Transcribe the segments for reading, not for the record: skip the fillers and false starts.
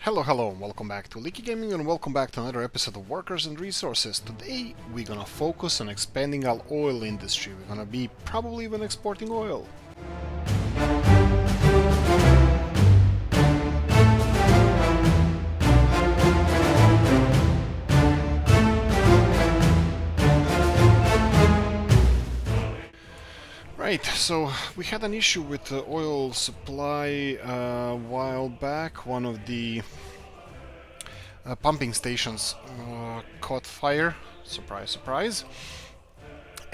Hello, and welcome back to Oolykee Gaming, and welcome back to another episode of Workers and Resources. Today we're gonna focus on expanding our oil industry. We're gonna be probably even exporting oil. Right, so we had an issue with the oil supply a while back. One of the pumping stations caught fire, surprise, surprise,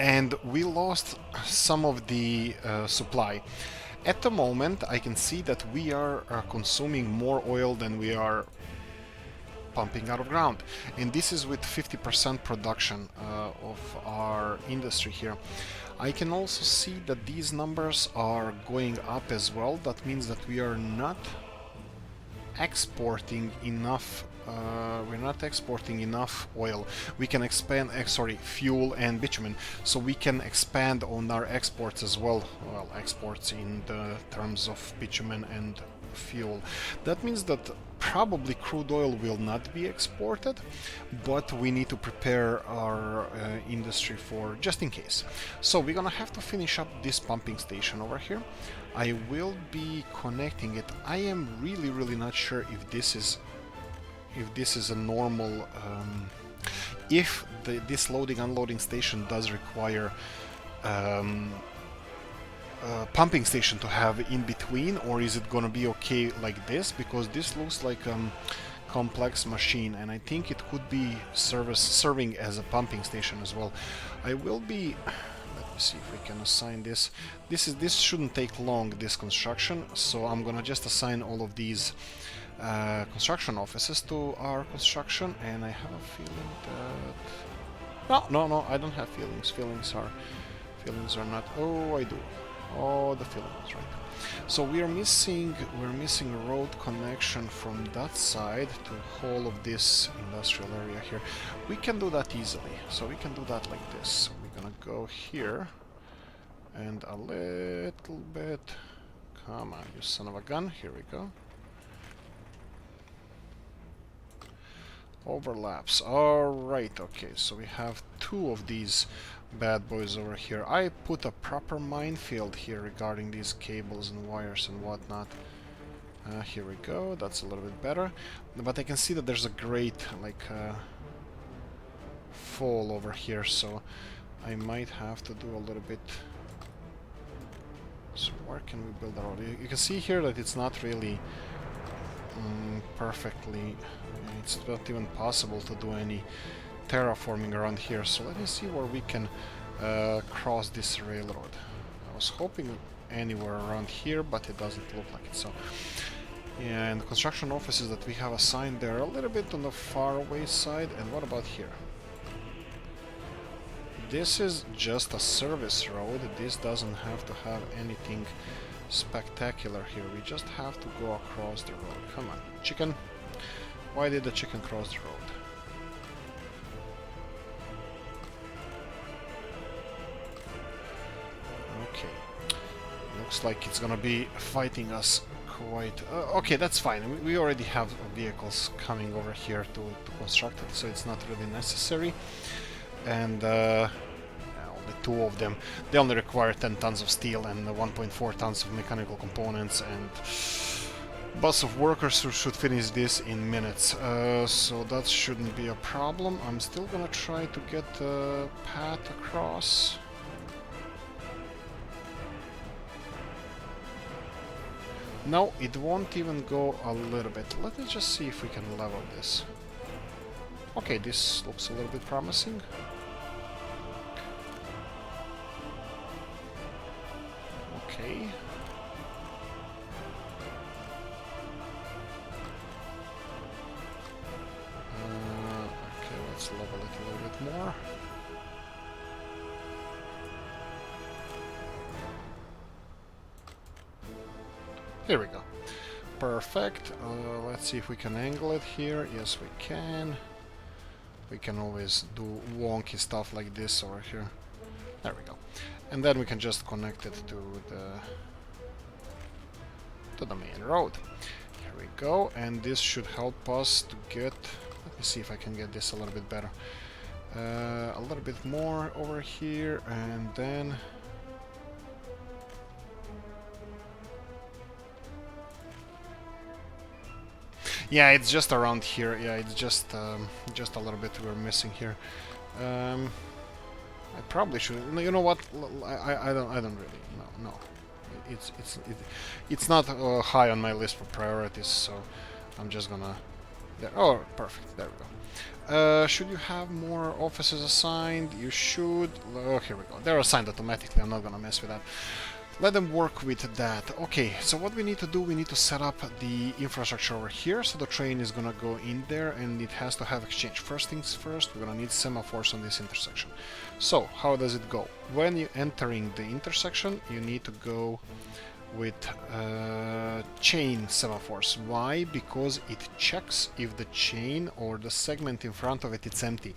and we lost some of the supply. At the moment, I can see that we are consuming more oil than we are pumping out of ground, and this is with 50% production of our industry here. I can also see that these numbers are going up as well. That means that we are not exporting enough. We're not exporting enough oil. We can expand, fuel and bitumen. So we can expand on our exports as well. Well, exports in the terms of bitumen and fuel. That means that probably crude oil will not be exported, but we need to prepare our industry for just in case. So we're gonna have to finish up this pumping station over here. I will be connecting it. I am really not sure if this is a normal if this loading unloading station does require pumping station to have in between, or is it gonna be okay like this, because this looks like a complex machine and I think it could be serving as a pumping station as well. I will be, let me see if we can assign this. This shouldn't take long, this construction, so I'm gonna just assign all of these construction offices to our construction, and I have a feeling that no, I don't have feelings. Feelings are not. Oh, I do. Oh, the feelings, right. So we're missing road connection from that side to whole of this industrial area here. We can do that easily. So we can do that like this. We're gonna go here and a little bit. Come on, you son of a gun. Here we go. Overlaps. Alright, okay, so we have two of these bad boys over here. I put a proper minefield here regarding these cables and wires and whatnot. Here we go, that's a little bit better. But I can see that there's a great, like, fall over here, so I might have to do a little bit. So where can we build a road? You can see here that it's not really perfectly. It's not even possible to do any terraforming around here, so let me see where we can cross this railroad. I was hoping anywhere around here, but it doesn't look like it. So, yeah, and the construction offices that we have assigned there are a little bit on the far away side. And what about here? This is just a service road. This doesn't have to have anything spectacular here. We just have to go across the road. Come on, chicken. Why did the chicken cross the road? Okay. Looks like it's gonna be fighting us quite... okay, that's fine. We already have vehicles coming over here to construct it, so it's not really necessary. And only two of them. They only require 10 tons of steel and 1.4 tons of mechanical components, and bus of workers who should finish this in minutes, so that shouldn't be a problem. I'm still gonna try to get the path across. No, it won't even go a little bit. Let me just see if we can level this. Okay, this looks a little bit promising. Okay. Let's level it a little bit more. Here we go. Perfect. Let's see if we can angle it here. Yes, we can. We can always do wonky stuff like this over here. There we go. And then we can just connect it to the main road. Here we go, and this should help us to get... Let me see if I can get this a little bit better. A little bit more over here, and then... Yeah, it's just around here. Yeah, it's just a little bit we're missing here. I probably should. You know what? I don't really. No. It's not high on my list for priorities, so I'm just gonna. There. Oh, perfect. There we go. Should you have more offices assigned? You should. Oh, here we go. They're assigned automatically. I'm not gonna mess with that. Let them work with that. Okay, so what we need to do, we need to set up the infrastructure over here. So the train is gonna go in there and it has to have exchange. First things first, we're gonna need semaphores on this intersection. So, how does it go? When you're entering the intersection, you need to go with chain semaphores. Why? Because it checks if the chain or the segment in front of it is empty.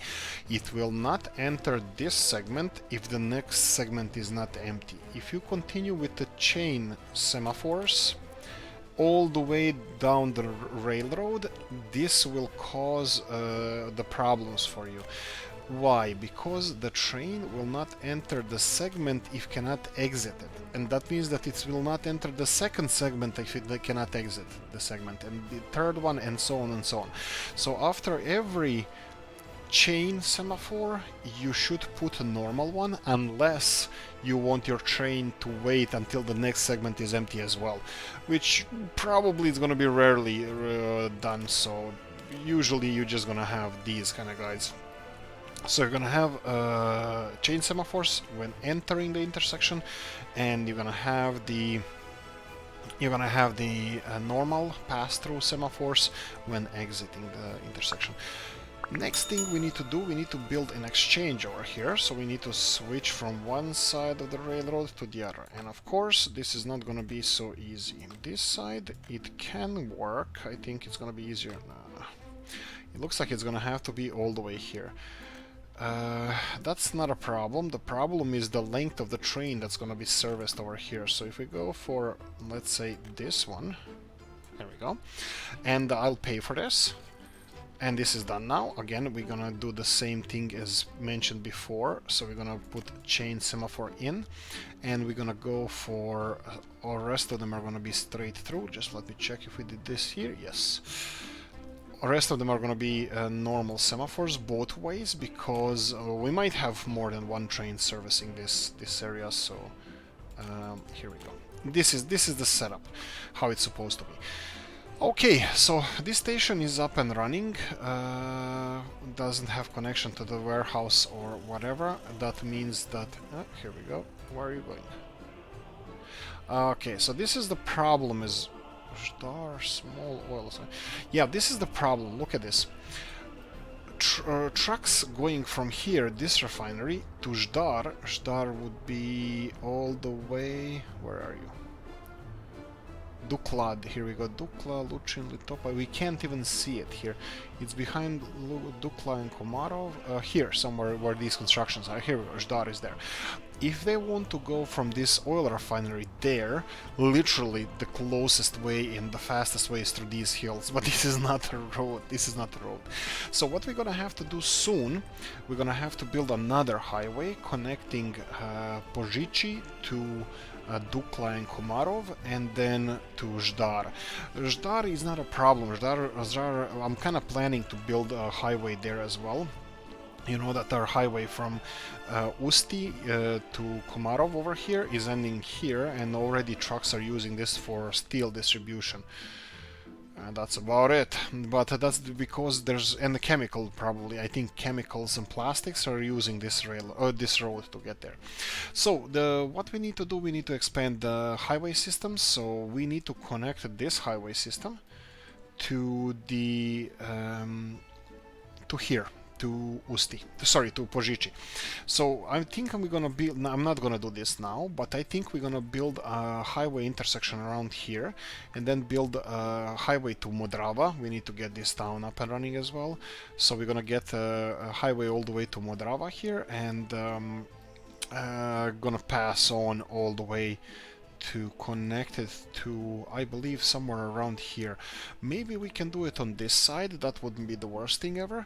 It will not enter this segment if the next segment is not empty. If you continue with the chain semaphores all the way down the railroad, this will cause the problems for you. Why? Because the train will not enter the segment if cannot exit it, and that means that it will not enter the second segment if it cannot exit the segment, and the third one, and so on and so on. So after every chain semaphore you should put a normal one, unless you want your train to wait until the next segment is empty as well, which probably is going to be rarely done. So usually you're just going to have these kind of guys. So you're gonna have chain semaphores when entering the intersection, and you're gonna have the normal pass-through semaphores when exiting the intersection. Next thing we need to do, we need to build an exchange over here. So we need to switch from one side of the railroad to the other, and of course this is not gonna be so easy. This side it can work. I think it's gonna be easier. It looks like it's gonna have to be all the way here. That's not a problem. The problem is the length of the train that's going to be serviced over here. So if we go for, let's say, this one, there we go, and I'll pay for this, and this is done now. Again, we're gonna do the same thing as mentioned before. So we're gonna put chain semaphore in, and we're gonna go for all rest of them are gonna be straight through. Just let me check if we did this here. Yes. The rest of them are going to be normal semaphores both ways, because we might have more than one train servicing this area. So here we go. This is the setup, how it's supposed to be. Okay, so this station is up and running. Doesn't have connection to the warehouse or whatever. That means that here we go. Where are you going? Okay, so this is the problem is small oil. Yeah, this is the problem. Look at this. Trucks going from here, this refinery, to Zdar. Zdar would be all the way... Where are you? Duklad. Here we go. Dukla, Luchin, Litopa. We can't even see it here. It's behind Dukla and Komarov. Here, somewhere where these constructions are. Here we go. Zdar is there. If they want to go from this oil refinery there, literally the closest way and the fastest way is through these hills, but this is not a road. This is not a road. So what we're gonna have to do soon, we're gonna have to build another highway connecting Pozhichi to Dukla and Komarov, and then to Zdar. Zdar is not a problem. Zdar, I'm kind of planning to build a highway there as well. You know that our highway from Usti to Komarov over here is ending here, and already trucks are using this for steel distribution. And that's about it. But that's because there's... and the chemical, probably. I think chemicals and plastics are using this this road to get there. So what we need to do, we need to expand the highway system. So we need to connect this highway system to the to here. To Usti, sorry, to Pozhichi. So I think I'm gonna build... I'm not gonna do this now, but I think we're gonna build a highway intersection around here, and then build a highway to Modrava. We need to get this town up and running as well. So we're gonna get a highway all the way to Modrava here, and gonna pass on all the way to connect it to, I believe, somewhere around here. Maybe we can do it on this side. That wouldn't be the worst thing ever.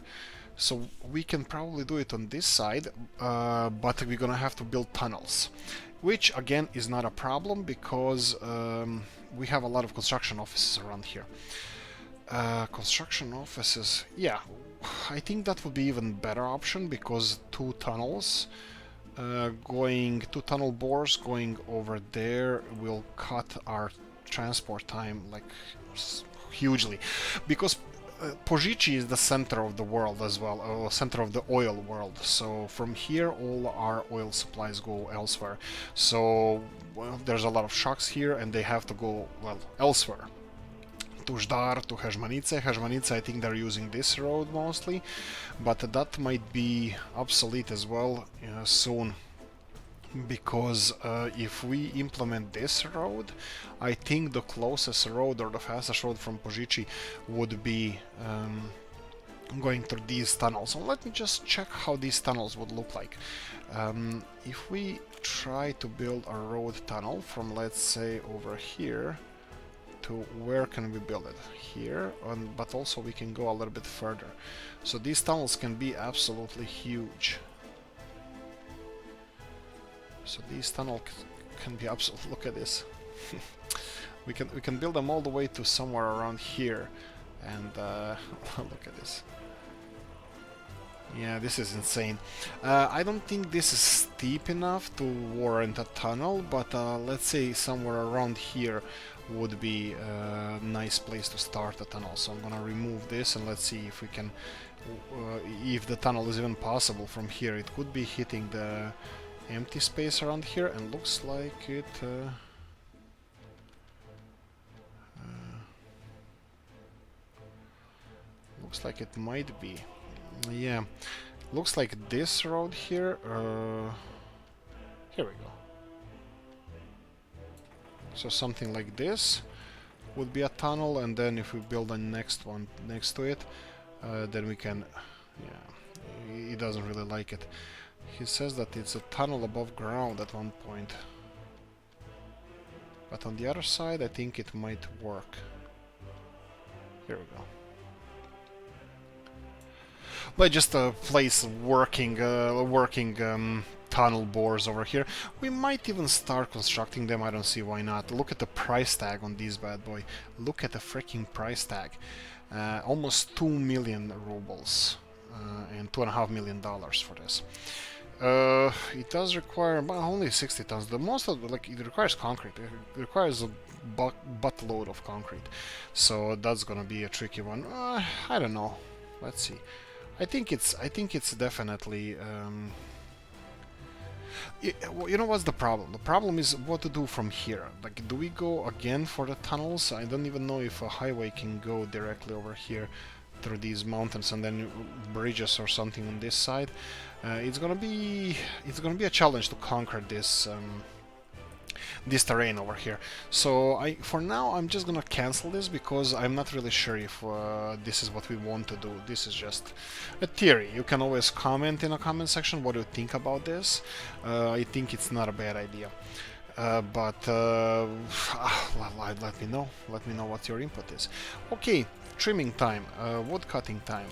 So we can probably do it on this side, but we're gonna have to build tunnels, which again is not a problem because we have a lot of construction offices around here. Construction offices, yeah, I think that would be even better option because two tunnel bores going over there will cut our transport time like hugely, because Pojici is the center of the world as well, center of the oil world. So from here, all our oil supplies go elsewhere. So well, there's a lot of shocks here, and they have to go well elsewhere. To Ždar, to Hejmanice. Hejmanice, I think they're using this road mostly, but that might be obsolete as well soon. Because if we implement this road, I think the closest road or the fastest road from Pojici would be going through these tunnels. So let me just check how these tunnels would look like. If we try to build a road tunnel from, let's say, over here to where can we build it? Here, but also we can go a little bit further. So these tunnels can be absolutely huge. So these tunnels can be absolutely, look at this. we can build them all the way to somewhere around here, and look at this. Yeah, this is insane. I don't think this is steep enough to warrant a tunnel, but let's say somewhere around here would be a nice place to start a tunnel. So I'm gonna remove this and let's see if we can, if the tunnel is even possible from here. It could be hitting the empty space around here, and looks like it looks like it might be. Yeah, looks like this road here. Here we go. So something like this would be a tunnel, and then if we build a next one next to it, then we can. Yeah, he doesn't really like it. He says that it's a tunnel above ground at one point. But on the other side, I think it might work. Here we go. Let's just place working tunnel bores over here. We might even start constructing them. I don't see why not. Look at the price tag on these bad boy. Look at the freaking price tag. Almost 2 million rubles and $2.5 million for this. It does require only 60 tons. The most of it requires concrete. It requires a buttload of concrete. So that's gonna be a tricky one. I don't know. Let's see. I think it's definitely. You know what's the problem? The problem is what to do from here. Like, do we go again for the tunnels? I don't even know if a highway can go directly over here through these mountains and then bridges or something on this side. It's gonna be a challenge to conquer this this terrain over here. So for now I'm just gonna cancel this because I'm not really sure if this is what we want to do. This is just a theory. You can always comment in a comment section what you think about this. I think it's not a bad idea. But let me know what your input is. Okay, trimming time, wood cutting time.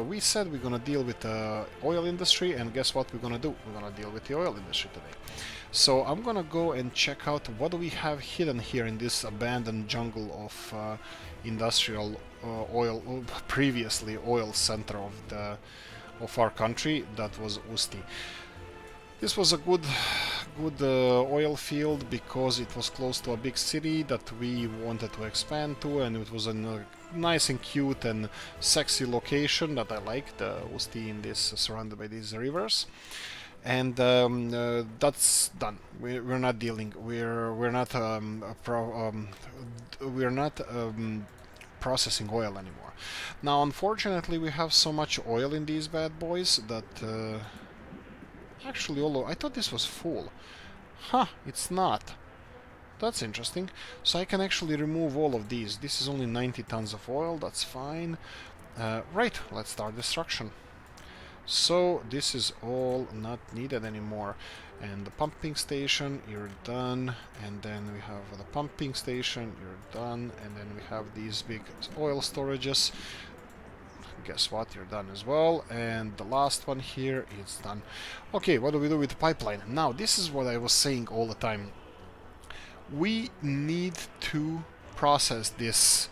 We said we're gonna deal with the oil industry, and guess what we're gonna do? We're gonna deal with the oil industry today. So I'm gonna go and check out what do we have hidden here in this abandoned jungle of industrial previously oil center of our country. That was Usti. This was a good oil field because it was close to a big city that we wanted to expand to, and it was a nice and cute and sexy location that I liked, Usti in this, surrounded by these rivers. And that's done. We're not dealing. We're not processing oil anymore. Now, unfortunately, we have so much oil in these bad boys that. Actually, although I thought this was full. Huh, it's not. That's interesting. So I can actually remove all of these. This is only 90 tons of oil, that's fine. Right, let's start destruction. So this is all not needed anymore. And the pumping station, you're done. And then we have the pumping station, you're done. And then we have these big oil storages. Guess what, you're done as well. And the last one here is done. Okay, what do we do with the pipeline? Now, this is what I was saying all the time. We need to process this.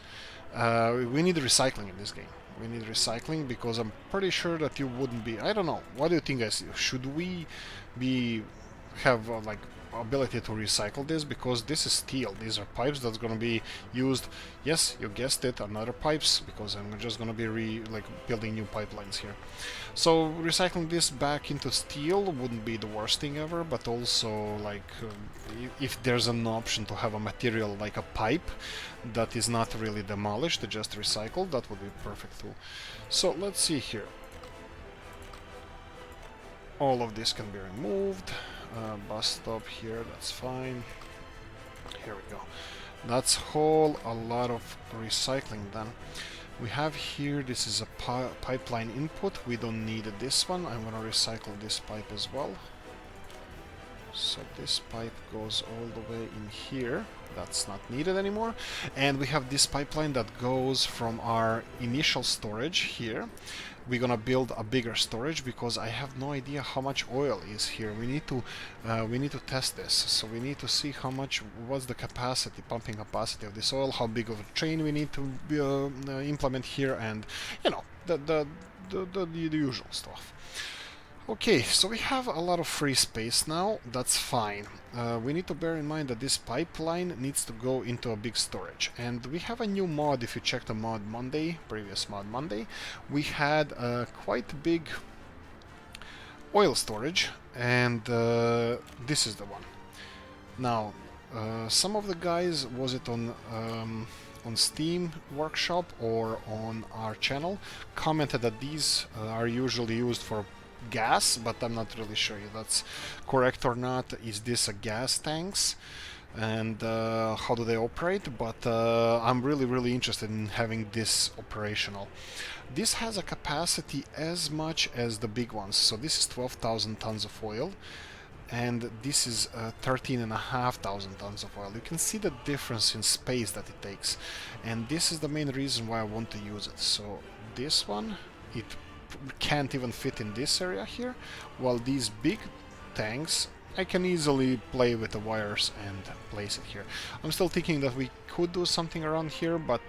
We need recycling in this game. We need recycling because I'm pretty sure that you wouldn't be... I don't know. What do you think, guys? Should we have like ability to recycle this? Because this is steel. These are pipes that's gonna be used. Yes, you guessed it, another pipes, because I'm just gonna be building new pipelines here. So recycling this back into steel wouldn't be the worst thing ever, but also like if there's an option to have a material like a pipe that is not really demolished, just recycled, that would be perfect too. So let's see here. All of this can be removed. Bus stop here, that's fine. Here we go. That's a lot of recycling done. We have here, this is a pipeline input. We don't need this one. I'm gonna recycle this pipe as well. So this pipe goes all the way in here. That's not needed anymore. And we have this pipeline that goes from our initial storage here. We're gonna build a bigger storage because I have no idea how much oil is here. We need to test this. So we need to see how much, what's the capacity, pumping capacity of this oil, how big of a train we need to implement here, and you know, the usual stuff. Okay, so we have a lot of free space now. That's fine. We need to bear in mind that this pipeline needs to go into a big storage. And we have a new mod. If you check the mod Monday, previous mod Monday, we had a quite big oil storage, and this is the one. Now, some of the guys, was it on Steam Workshop or on our channel, commented that these are usually used for gas, but I'm not really sure if that's correct or not. Is this a gas tanks, and how do they operate? But I'm really interested in having this operational. This has a capacity as much as the big ones, so this is 12,000 tons of oil, and this is 13,500 tons of oil. You can see the difference in space that it takes, and this is the main reason why I want to use it. So this one, it can't even fit in this area here, while these big tanks, I can easily play with the wires and place it here. I'm still thinking that we could do something around here, but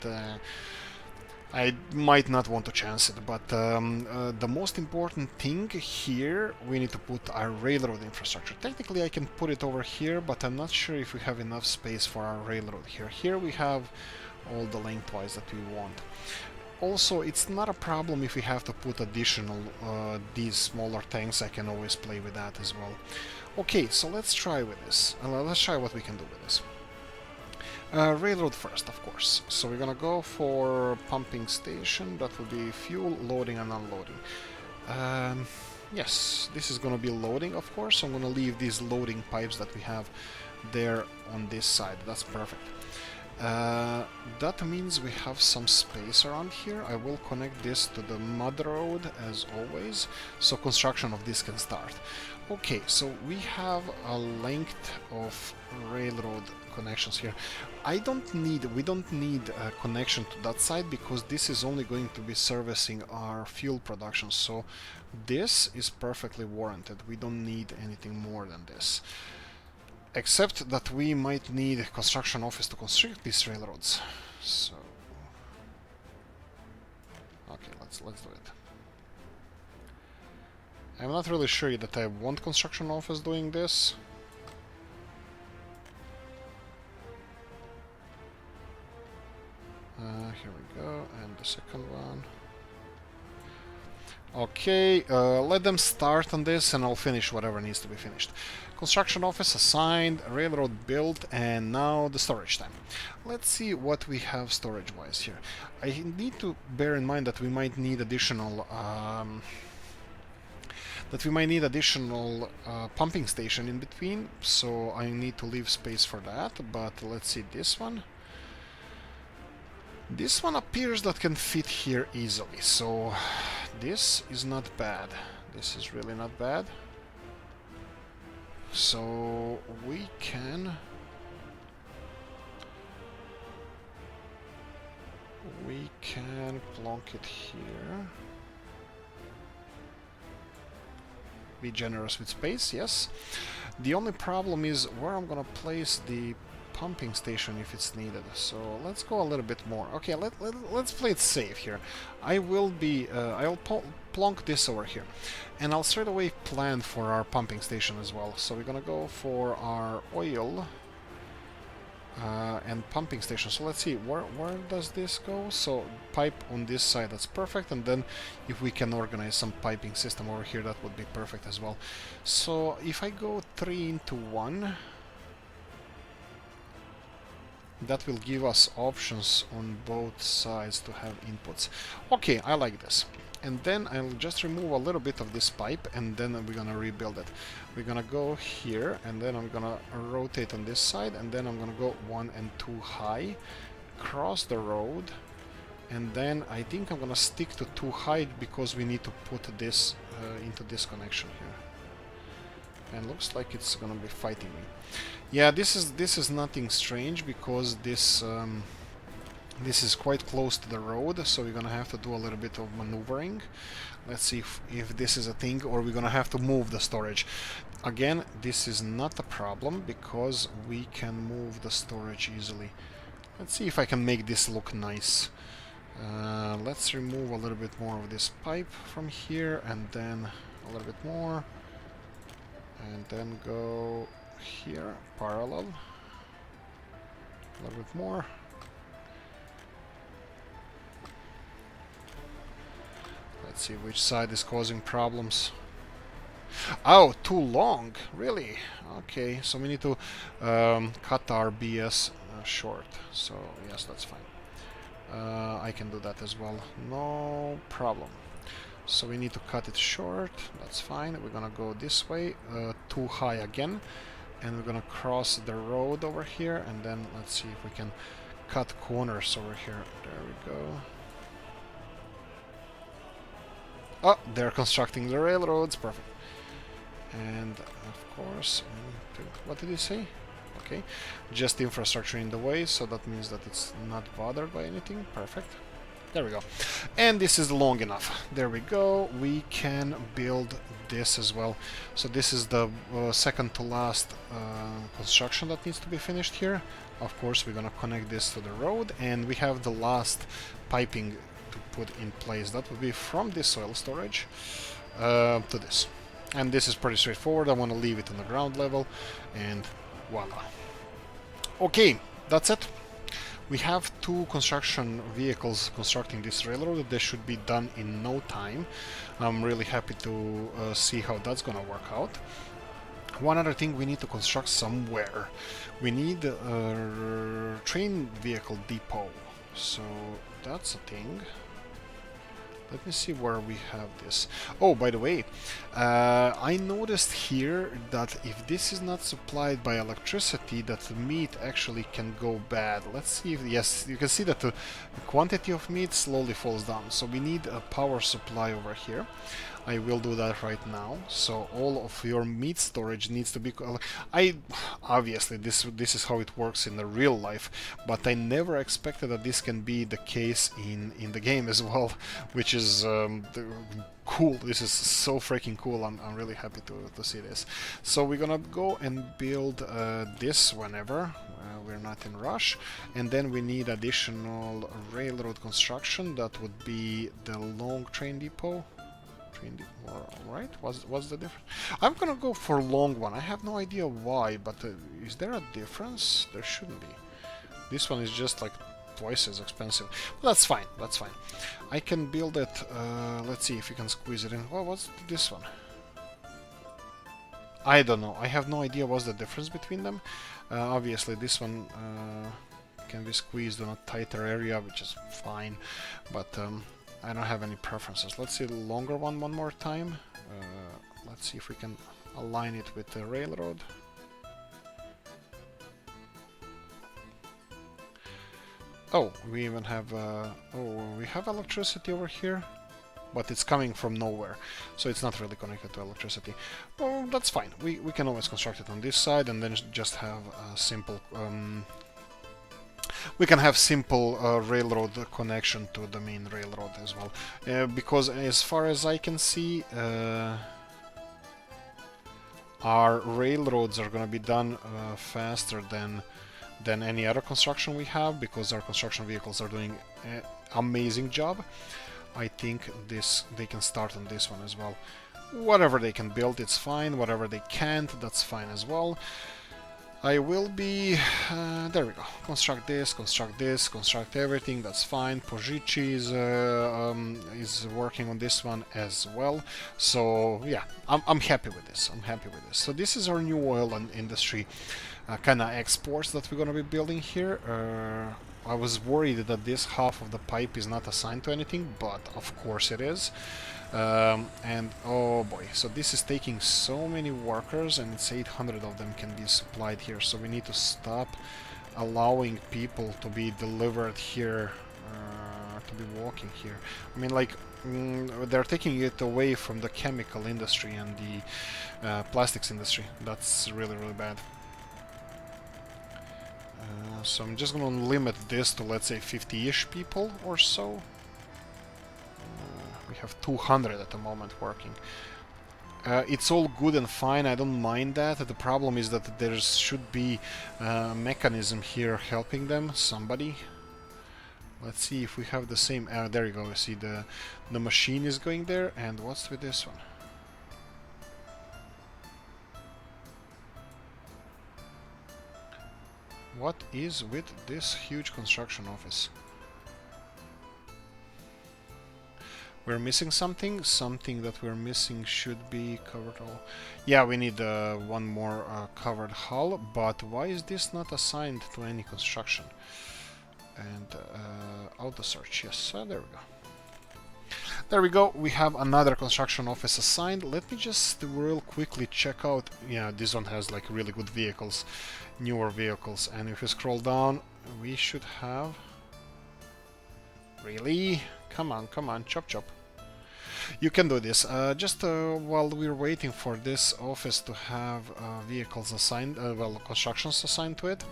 I might not want to chance it. But the most important thing here, we need to put our railroad infrastructure. Technically I can put it over here, but I'm not sure if we have enough space for our railroad here. Here we have all the lengthwise that we want. Also, it's not a problem if we have to put additional these smaller tanks. I can always play with that as well. Okay, so let's try with this. Let's try what we can do with this. Railroad first, of course. So we're gonna go for pumping station. That will be fuel, loading and unloading. Yes, this is gonna be loading, of course. So I'm gonna leave these loading pipes that we have there on this side. That's perfect. That means we have some space around here. I will connect this to the mud road as always, so construction of this can start. Okay, so we have a length of railroad connections here. We don't need a connection to that side because this is only going to be servicing our fuel production, so this is perfectly warranted. We don't need anything more than this. Except that we might need a construction office to construct these railroads. So okay, let's do it. I'm not really sure that I want construction office doing this. Here we go, and the second one. Okay, let them start on this and I'll finish whatever needs to be finished. Construction office assigned, railroad built, and now the storage time. Let's see what we have storage-wise here. I need to bear in mind that we might need additional pumping station in between, so I need to leave space for that. But let's see this one. This one appears that can fit here easily, so this is not bad. This is really not bad. so we can plonk it here. Be generous with space, yes. The only problem is where I'm gonna place the pumping station if it's needed. So let's go a little bit more. Okay, let's play it safe here. I'll plonk this over here, and I'll straight away plan for our pumping station as well. So we're gonna go for our oil and pumping station. So let's see, where does this go? So pipe on this side, that's perfect, and then if we can organize some piping system over here, that would be perfect as well. So if I go 3 into 1, that will give us options on both sides to have inputs. Okay, I like this. And then I'll just remove a little bit of this pipe, and then we're gonna rebuild it. We're gonna go here, and then I'm gonna rotate on this side, and then I'm gonna go 1 and 2 high, cross the road, and then I think I'm gonna stick to 2 high because we need to put this into this connection here. And looks like it's gonna be fighting me. Yeah, this is nothing strange because this is quite close to the road, so we're gonna have to do a little bit of maneuvering. Let's see if this is a thing, or we're gonna have to move the storage. Again, this is not a problem because we can move the storage easily. Let's see if I can make this look nice. Let's remove a little bit more of this pipe from here, and then a little bit more, and then go here, parallel, a little bit more. Let's see which side is causing problems. Oh, too long, really? Okay, so we need to cut our BS short. So yes, that's fine. I can do that as well, no problem. So we need to cut it short, that's fine. We're gonna go this way, too high again, and we're gonna cross the road over here, and then let's see if we can cut corners over here. There we go. Oh, they're constructing the railroads, perfect. And of course, what did he say? Okay, just infrastructure in the way, so that means that it's not bothered by anything, perfect. There we go. And this is long enough. There we go. We can build this as well. So this is the second to last construction that needs to be finished here. Of course, we're gonna connect this to the road, and we have the last piping to put in place. That would be from this soil storage to this. And this is pretty straightforward. I want to leave it on the ground level, and voila. Okay, that's it. We have 2 construction vehicles constructing this railroad. They should be done in no time. I'm really happy to see how that's gonna work out. One other thing, we need to construct somewhere. We need a train vehicle depot. So that's a thing. Let me see where we have this. Oh, by the way, I noticed here that if this is not supplied by electricity, that the meat actually can go bad. Let's see if, yes, you can see that the quantity of meat slowly falls down. So we need a power supply over here. I will do that right now. So all of your meat storage needs to be... obviously this is how it works in the real life, but I never expected that this can be the case in the game as well, which is cool. This is so freaking cool. I'm really happy to see this. So we're gonna go and build this whenever we're not in rush, and then we need additional railroad construction. That would be the long train depot. Right? What's the difference? I'm gonna go for long one. I have no idea why, but is there a difference? There shouldn't be. This one is just like twice as expensive. But that's fine. That's fine. I can build it. Let's see if we can squeeze it in. Well, what's this one? I don't know. I have no idea what's the difference between them. Obviously, this one can be squeezed on a tighter area, which is fine. But I don't have any preferences. Let's see the longer one more time. Let's see if we can align it with the railroad. Oh, we even have... oh, we have electricity over here. but it's coming from nowhere, so it's not really connected to electricity. Well, that's fine. We can always construct it on this side and then just have a simple we can have simple railroad connection to the main railroad as well, because as far as I can see, our railroads are going to be done faster than any other construction we have, because our construction vehicles are doing an amazing job. I think they can start on this one as well. Whatever they can build, it's fine. Whatever they can't, that's fine as well. I will be... there we go. Construct this, construct everything, that's fine. Pojichi is working on this one as well. So, yeah, I'm happy with this. So this is our new oil and industry kind of exports that we're going to be building here. I was worried that this half of the pipe is not assigned to anything, but of course it is. And oh boy, so this is taking so many workers, and it's 800 of them can be supplied here, so we need to stop allowing people to be delivered here, to be walking here. I mean, like, they're taking it away from the chemical industry and the plastics industry. That's really, really bad. So I'm just gonna limit this to, let's say, 50-ish people or so. We have 200 at the moment working. It's all good and fine, I don't mind that. The problem is that there should be a mechanism here helping them, somebody. Let's see if we have the same... there you go, see the machine is going there, and what's with this one? What is with this huge construction office? We're missing something. Something that we're missing should be covered all. Yeah, we need one more covered hull, but why is this not assigned to any construction? And auto search, yes, there we go. There we go, we have another construction office assigned. Let me just real quickly check out. Yeah, this one has like really good vehicles, newer vehicles, and if you scroll down, we should have... Really? Come on, chop chop. You can do this. Just while we're waiting for this office to have vehicles assigned, well, constructions assigned to it,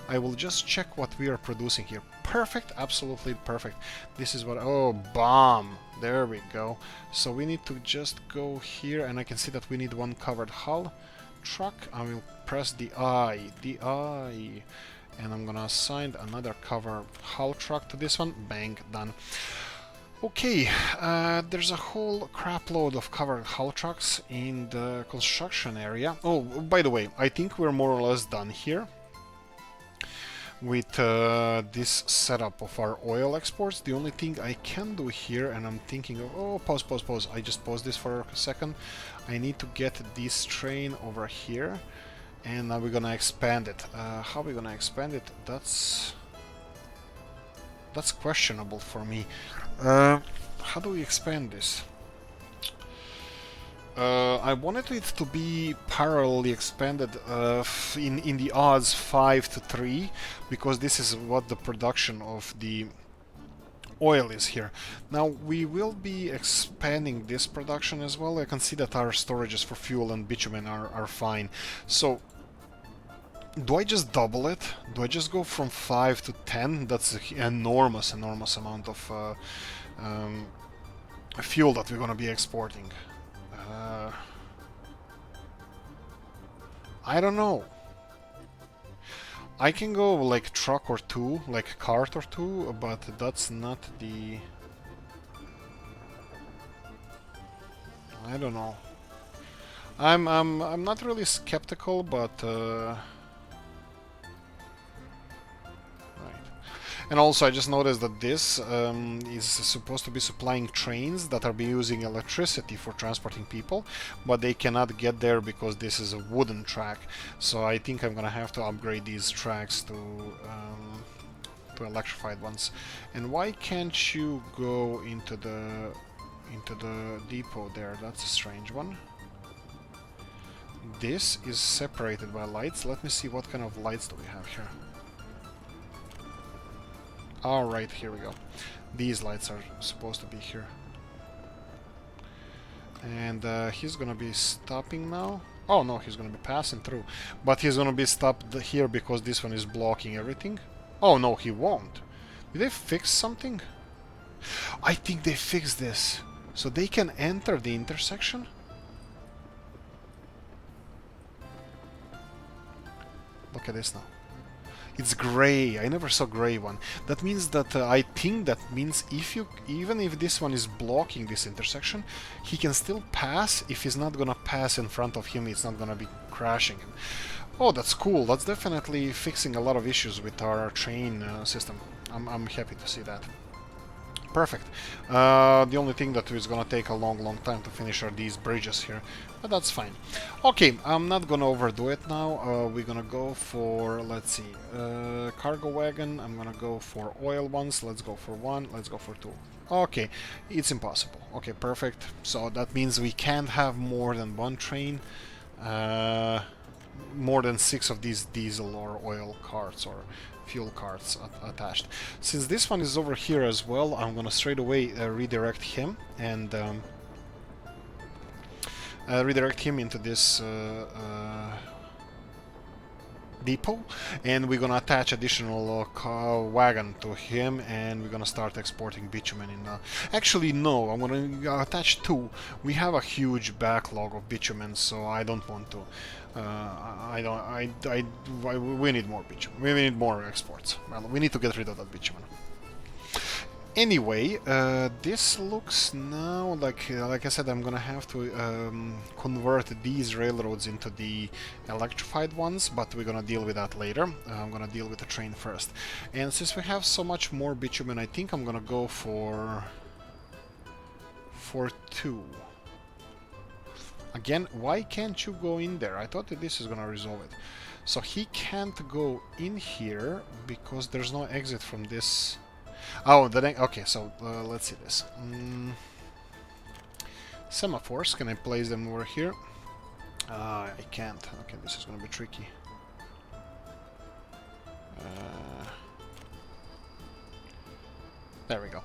I will just check what we are producing here. Perfect, absolutely perfect. This is what... Oh, bomb! There we go. So we need to just go here, and I can see that we need one covered hull truck. I will press the I, and I'm gonna assign another covered hull truck to this one. Bang, done. Okay, there's a whole crap load of covered hull trucks in the construction area. Oh, by the way, I think we're more or less done here with this setup of our oil exports. The only thing I can do here, and I'm thinking of... Oh, pause. I just paused this for a second. I need to get this train over here, and now we're gonna expand it. How are we gonna expand it? That's questionable for me. How do we expand this? I wanted it to be parallelly expanded in the odds 5-3, because this is what the production of the oil is here. Now we will be expanding this production as well. I can see that our storages for fuel and bitumen are fine. So do I just double it? Do I just go from 5 to 10? That's an enormous amount of fuel that we're going to be exporting. I don't know. I can go like truck or two, like cart or two, but that's not the... I don't know. I'm not really skeptical, but and also I just noticed that this is supposed to be supplying trains that are using electricity for transporting people, but they cannot get there because this is a wooden track. So I think I'm gonna have to upgrade these tracks to electrified ones. And why can't you go into the depot there? That's a strange one. This is separated by lights. Let me see what kind of lights do we have here. Alright, here we go. These lights are supposed to be here. And he's gonna be stopping now. Oh no, he's gonna be passing through. But he's gonna be stopped here because this one is blocking everything. Oh no, he won't. Did they fix something? I think they fixed this. So they can enter the intersection? Look at this now. It's gray. I never saw gray one. That means that I think that means if you, even if this one is blocking this intersection, he can still pass. If he's not gonna pass in front of him, it's not gonna be crashing him. Oh, that's cool. That's definitely fixing a lot of issues with our train system. I'm happy to see that. Perfect. The only thing that is gonna take a long time to finish are these bridges here, but that's fine. Okay, I'm not gonna overdo it now. We're gonna go for, let's see, cargo wagon. I'm gonna go for oil ones. Let's go for one. Let's go for two. Okay, it's impossible. Okay, perfect. So that means we can't have more than one train. More than 6 of these diesel or oil carts or fuel carts attached. Since this one is over here as well, I'm gonna straight away redirect him and redirect him into this depot, and we're gonna attach additional wagon to him, and we're gonna start exporting bitumen in actually no, I'm gonna attach 2. We have a huge backlog of bitumen, so I don't want to we need more bitumen. We need more exports. Well, we need to get rid of that bitumen. Anyway, this looks now like I said, I'm gonna have to convert these railroads into the electrified ones, but we're gonna deal with that later. I'm gonna deal with the train first. And since we have so much more bitumen, I think I'm gonna go for 2. Again, why can't you go in there? I thought that this is gonna resolve it. So he can't go in here because there's no exit from this. Oh, okay, so let's see this. Semaphores, can I place them over here? I can't. Okay, this is gonna be tricky. There we go.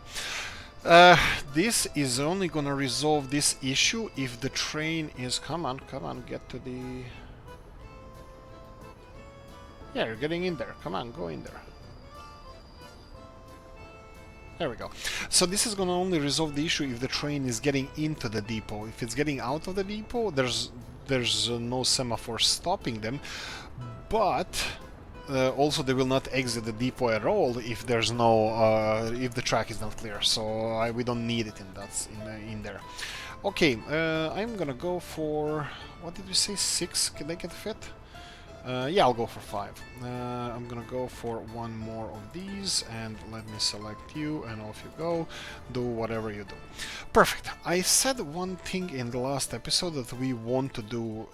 This is only gonna resolve this issue if the train is... Come on, get to the... Yeah, you're getting in there. Come on, go in there. There we go. So this is gonna only resolve the issue if the train is getting into the depot. If it's getting out of the depot, there's no semaphore stopping them, but also they will not exit the depot at all if there's no if the track is not clear. So we don't need it in there. Okay, I'm gonna go for, what did we say, 6? Can they get fit? Yeah, I'll go for 5. I'm gonna go for 1 more of these, and let me select you, and off you go. Do whatever you do. Perfect. I said one thing in the last episode that we want to do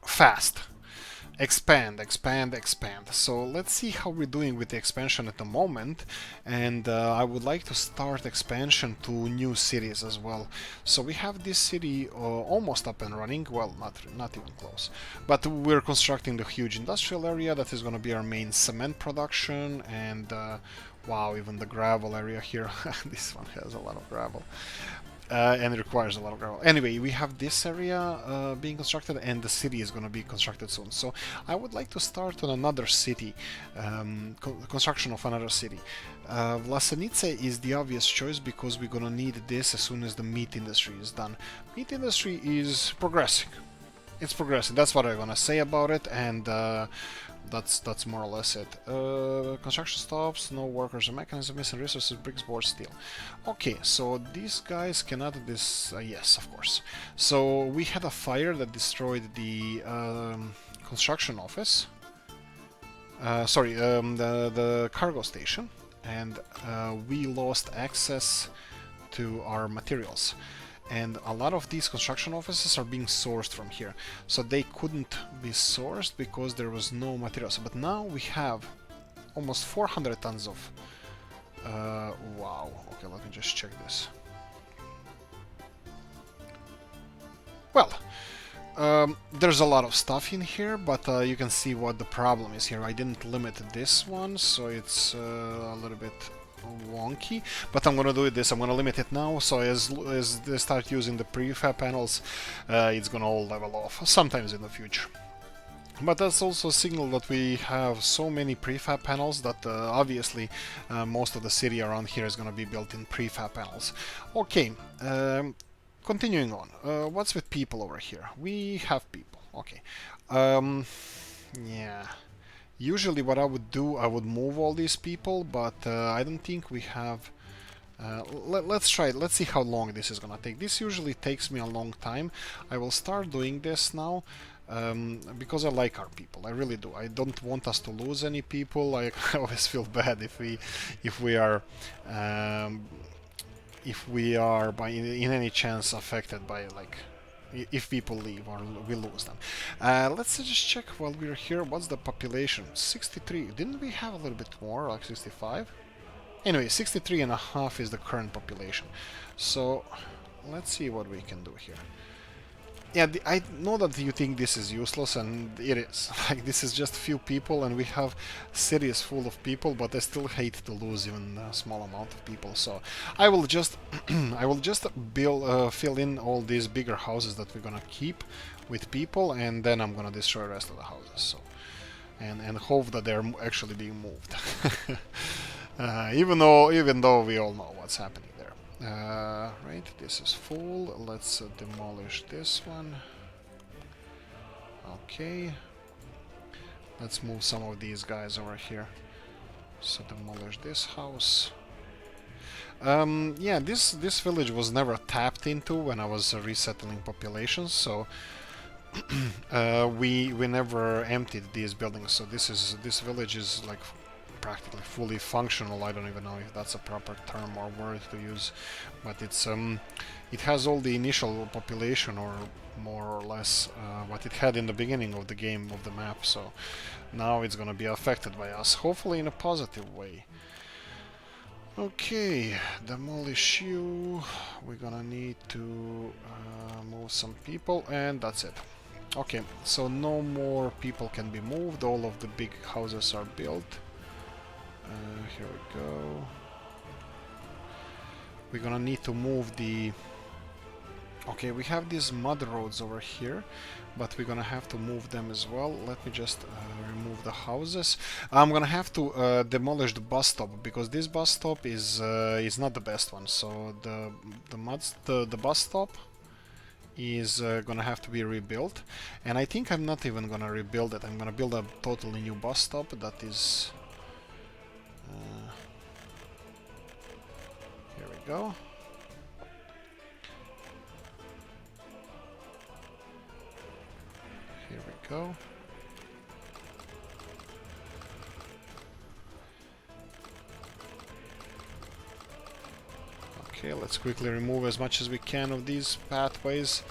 fast. Expand. So let's see how we're doing with the expansion at the moment, and I would like to start expansion to new cities as well. So we have this city almost up and running. Well, not even close, but we're constructing the huge industrial area that is going to be our main cement production, and wow, even the gravel area here. This one has a lot of gravel. And it requires a lot of gravel. Anyway, we have this area being constructed, and the city is going to be constructed soon. So I would like to start on another city, construction of another city. Vlasenice is the obvious choice because we're going to need this as soon as the meat industry is done. Meat industry is progressing. It's progressing. That's what I'm going to say about it, and that's more or less it. Construction stops, no workers or mechanisms, missing resources, bricks, board, steel. Okay, so these guys cannot yes, of course. So we had a fire that destroyed the construction office. Sorry, the cargo station, and we lost access to our materials. And a lot of these construction offices are being sourced from here. So they couldn't be sourced because there was no materials. But now we have almost 400 tons of... wow. Okay, let me just check this. Well, there's a lot of stuff in here, but you can see what the problem is here. I didn't limit this one, so it's a little bit wonky, but I'm gonna do this. I'm gonna limit it now, so as they start using the prefab panels, it's gonna all level off, sometimes in the future. But that's also a signal that we have so many prefab panels that obviously most of the city around here is gonna be built in prefab panels. Okay, continuing on. What's with people over here? We have people. Okay. Yeah. Usually what I would do, I would move all these people, but I don't think we have... let's try it. Let's see how long this is gonna take. This usually takes me a long time. I will start doing this now because I like our people. I really do. I don't want us to lose any people. I always feel bad if we are by in any chance affected by like if people leave or we lose them. Let's just check while we're here. What's the population? 63. Didn't we have a little bit more, like 65? Anyway, 63.5 is the current population. So let's see what we can do here. Yeah, I know that you think this is useless, and it is. Like, this is just few people, and we have cities full of people, but I still hate to lose even a small amount of people. So I will just, I will just fill in all these bigger houses that we're gonna keep with people, and then I'm gonna destroy the rest of the houses. So, and hope that they're actually being moved. Even though we all know what's happening there. Right, this is full. Let's demolish this one. Okay. Let's move some of these guys over here. So demolish this house. Yeah, this village was never tapped into when I was resettling populations, so we never emptied these buildings. So this village is like practically fully functional. I don't even know if that's a proper term or word to use, but it's it has all the initial population, or more or less what it had in the beginning of the game, of the map. So now it's gonna be affected by us, hopefully in a positive way. Okay, demolish you. We're gonna need to move some people, and that's it. Okay, so no more people can be moved. All of the big houses are built. Here we go. We're gonna need to move the... Okay, we have these mud roads over here, but we're gonna have to move them as well. Let me just remove the houses. I'm gonna have to demolish the bus stop, because this bus stop is not the best one. So the bus stop is gonna have to be rebuilt, and I think I'm not even gonna rebuild it. I'm gonna build a totally new bus stop that is... here we go. Here we go. Okay, let's quickly remove as much as we can of these pathways.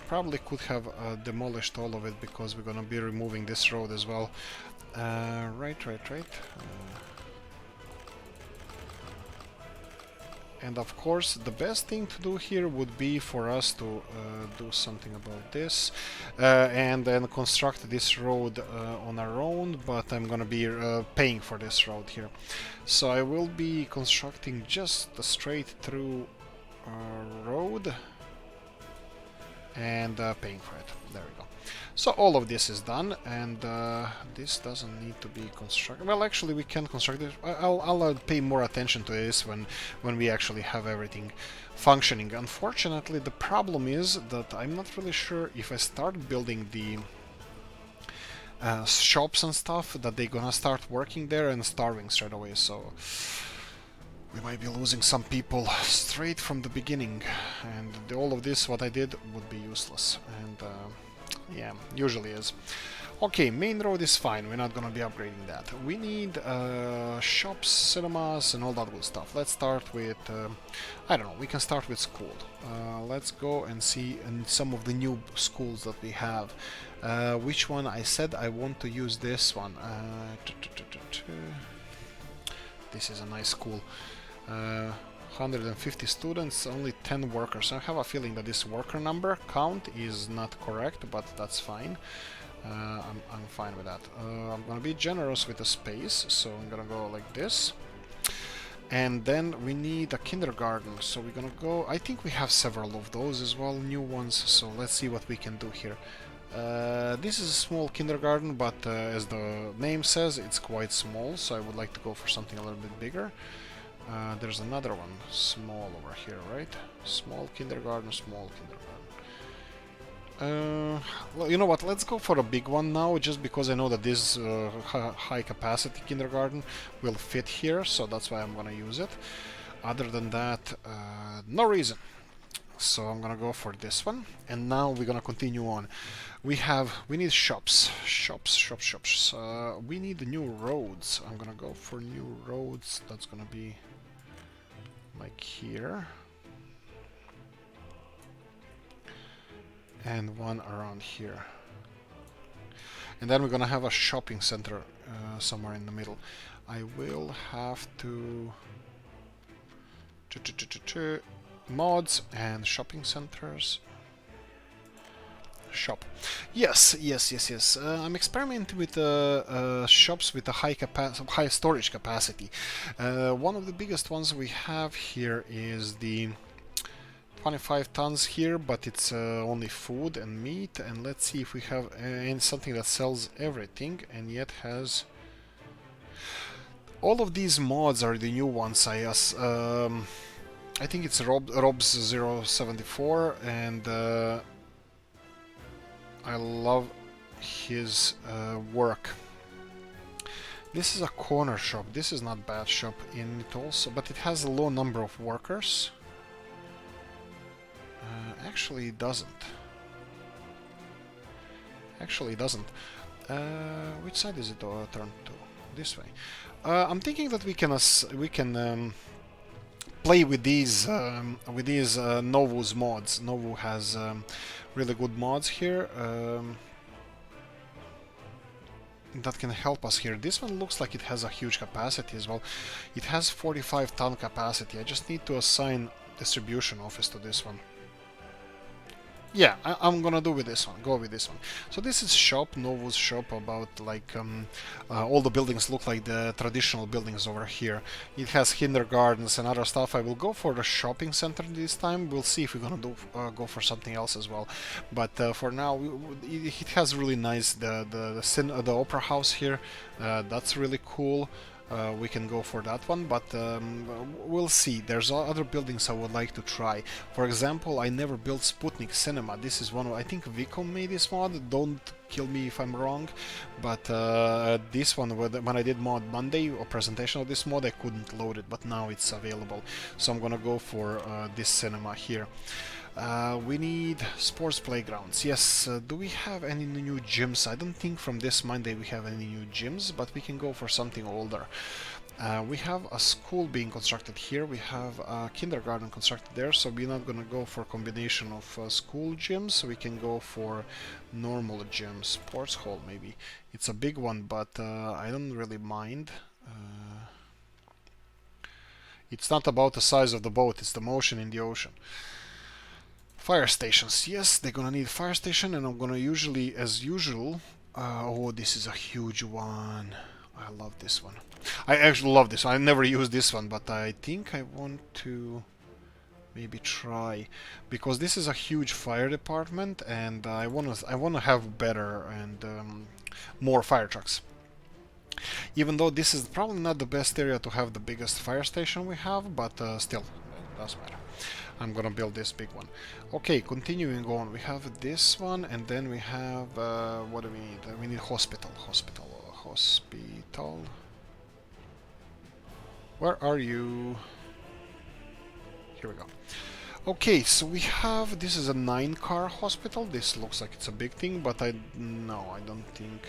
Probably could have demolished all of it, because we're gonna be removing this road as well. Right. And of course, the best thing to do here would be for us to do something about this and then construct this road on our own, but I'm gonna be paying for this road here. So I will be constructing just a straight through road and paying for it. There we go. So all of this is done, and this doesn't need to be constructed. Well, actually, we can construct it. I'll pay more attention to this when we actually have everything functioning. Unfortunately, the problem is that I'm not really sure if I start building the shops and stuff, that they're gonna start working there and starving straight away. So we might be losing some people straight from the beginning, and all of this, what I did, would be useless. And yeah, usually is. Okay, main road is fine, we're not gonna be upgrading that. We need shops, cinemas, and all that good stuff. Let's start with, I don't know, we can start with school. Let's go and see some of the new schools that we have. Which one? I said I want to use this one. This is a nice school. 150 students, only 10 workers. I have a feeling that this worker number count is not correct, but that's fine. I'm fine with that. I'm gonna be generous with the space, so I'm gonna go like this. And then we need a kindergarten, so we're gonna go. I think we have several of those as well, new ones, so let's see what we can do here. This is a small kindergarten, but as the name says, it's quite small, so I would like to go for something a little bit bigger. There's another one, small over here, right? Small kindergarten, small kindergarten. Well, you know what, let's go for a big one now, just because I know that this high capacity kindergarten will fit here, so that's why I'm gonna use it. Other than that, no reason. So I'm gonna go for this one, and now we're gonna continue on. We need shops. We need new roads. I'm gonna go for new roads. That's gonna be like here. And one around here. And then we're gonna have a shopping center somewhere in the middle. I will have to mods and shopping centers. Shop. Yes. I'm experimenting with shops with a high storage capacity. One of the biggest ones we have here is the 25 tons here, but it's only food and meat. And let's see if we have something that sells everything and yet has. All of these mods are the new ones. I think it's Rob's 074, and I love his work. This is a corner shop. This is not bad shop in it also, but it has a low number of workers. Actually, it doesn't. Which side is it turned to? This way. I'm thinking that we can play with these Novus mods. Novu has really good mods here that can help us here. This one looks like it has a huge capacity as well. It has 45 ton capacity. I just need to assign distribution office to this one. Yeah, I'm gonna go with this one. So this is shop, Novus shop, about like all the buildings look like the traditional buildings over here. It has kindergartens and other stuff. I will go for the shopping center this time. We'll see if we're gonna go for something else as well. But for now, it has really nice the opera house here. That's really cool. We can go for that one, but we'll see. There's other buildings I would like to try. For example, I never built Sputnik Cinema. This is one I think Vico made this mod. Don't kill me if I'm wrong, but this one, when I did Mod Monday, a presentation of this mod, I couldn't load it, but now it's available. So I'm gonna go for this cinema here. We need sports playgrounds. Yes, do we have any new gyms? I don't think from this Monday we have any new gyms, but we can go for something older. We have a school being constructed here. We have a kindergarten constructed there, so we're not gonna go for a combination of school gyms. So we can go for normal gyms. Sports hall maybe. It's a big one, but I don't really mind. It's not about the size of the boat, it's the motion in the ocean. Fire stations. Yes, they're gonna need fire station, and I'm gonna usually, as usual... oh, this is a huge one. I love this one. I actually love this one. I never used this one, but I think I want to maybe try, because this is a huge fire department, and I wanna have better and more fire trucks. Even though this is probably not the best area to have the biggest fire station we have, but still, it doesn't matter. I'm gonna build this big one. Okay, continuing on, we have this one, and then we have what do we need? We need hospital. Where are you? Here we go. Okay, so we have, this is a 9-car hospital. This looks like it's a big thing, but I don't think.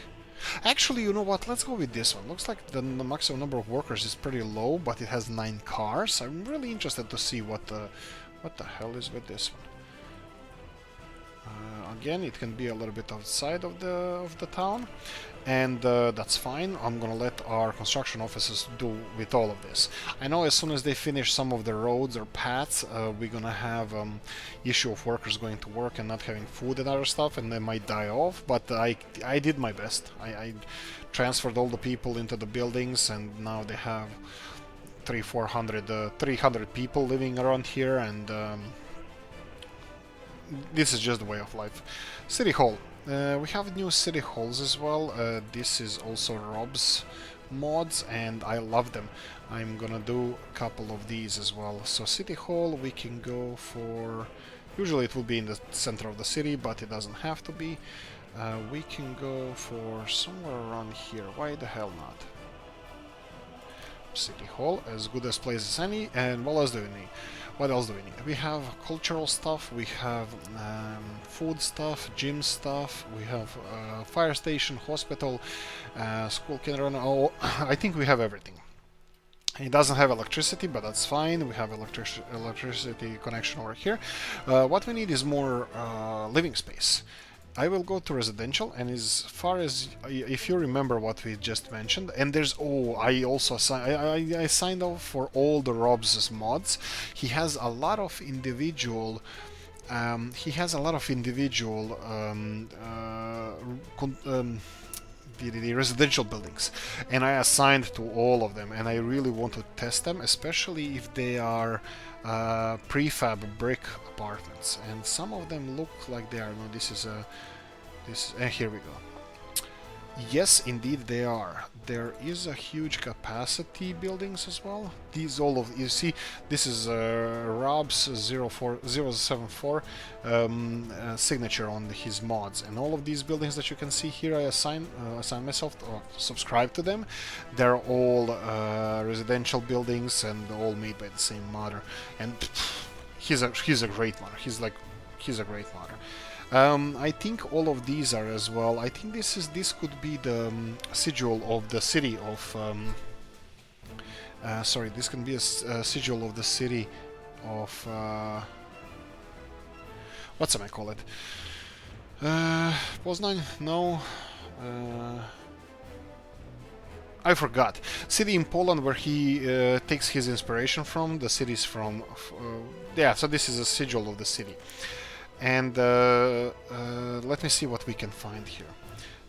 Actually, you know what? Let's go with this one. Looks like the maximum number of workers is pretty low, but it has 9 cars. I'm really interested to see what the hell is with this one. Again, it can be a little bit outside of the town, and that's fine. I'm gonna let our construction officers do with all of this. I know as soon as they finish some of the roads or paths, we're gonna have issue of workers going to work and not having food and other stuff, and they might die off. But I did my best. I transferred all the people into the buildings, and now they have 300 people living around here, and this is just the way of life. City Hall. We have new city halls as well. This is also Rob's mods, and I love them. I'm gonna do a couple of these as well. So City Hall, we can go for... Usually it will be in the center of the city, but it doesn't have to be. We can go for somewhere around here. Why the hell not? City Hall, as good as place as any. And what else do we need? What else do we need? We have cultural stuff, we have food stuff, gym stuff, we have fire station, hospital, school, kindergarten. Oh, I think we have everything. It doesn't have electricity, but that's fine. We have electricity connection over here. What we need is more living space. I will go to residential, and as far as, if you remember what we just mentioned, and there's, oh, I also I signed up for all the Rob's mods. He has a lot of individual the residential buildings, and I assigned to all of them, and I really want to test them, especially if they are prefab brick apartments, and some of them look like they are. No, this is here we go. Yes, indeed they are. There is a huge capacity buildings as well. These all of you see. This is Rob's 074 signature on his mods, and all of these buildings that you can see here, I assign myself to subscribe to them. They're all residential buildings and all made by the same modder. And he's a great modder. He's a great modder. I think all of these are as well. I think this could be the sigil of the city of. Sorry, this can be a sigil of the city of. What's I call it? Poznan? No. I forgot. City in Poland where he takes his inspiration from. The cities from. Yeah, so this is a sigil of the city. And let me see what we can find here.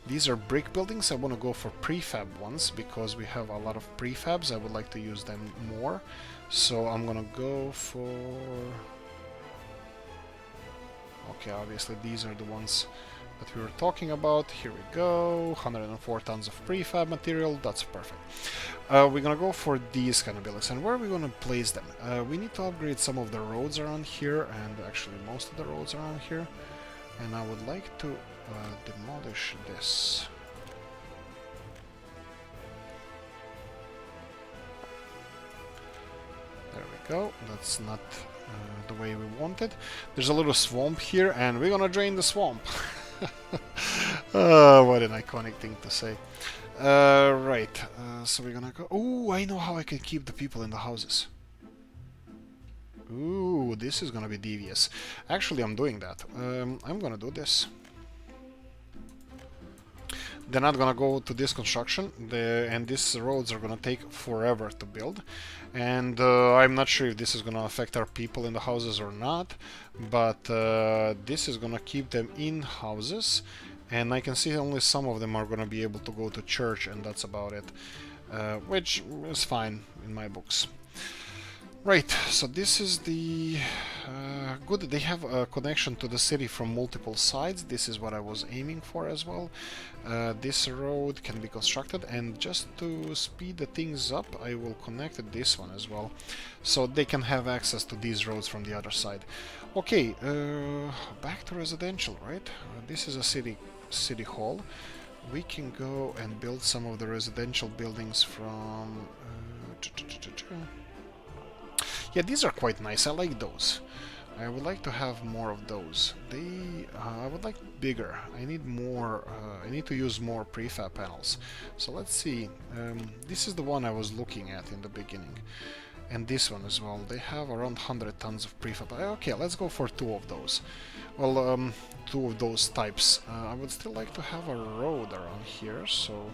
These are brick buildings. I want to go for prefab ones because we have a lot of prefabs. I would like to use them more. So I'm gonna go for... Okay, obviously these are the ones that we were talking about. Here we go. 104 tons of prefab material. That's perfect. We're gonna go for these kind of buildings. And where are we gonna place them? We need to upgrade some of the roads around here, and actually most of the roads around here. And I would like to demolish this. There we go. That's not the way we wanted. There's a little swamp here, and we're gonna drain the swamp. What an iconic thing to say. Right, so we're gonna go... Oh, I know how I can keep the people in the houses. Ooh, this is gonna be devious. Actually, I'm doing that. I'm gonna do this. They're not gonna go to this construction, and these roads are gonna take forever to build. And I'm not sure if this is gonna affect our people in the houses or not, but this is gonna keep them in houses. And I can see only some of them are gonna be able to go to church, and that's about it. Which is fine in my books. Right, so this is the good. They have a connection to the city from multiple sides. This is what I was aiming for as well. This road can be constructed, and just to speed the things up, I will connect this one as well, so they can have access to these roads from the other side. Okay, back to residential, right? This is a city hall. We can go and build some of the residential buildings from... Yeah, these are quite nice. I like those. I would like to have more of those. I would like bigger. I need more. I need to use more prefab panels. So let's see. This is the one I was looking at in the beginning, and this one as well. They have around 100 tons of prefab. Okay, let's go for 2 of those. Well, 2 of those types. I would still like to have a road around here, so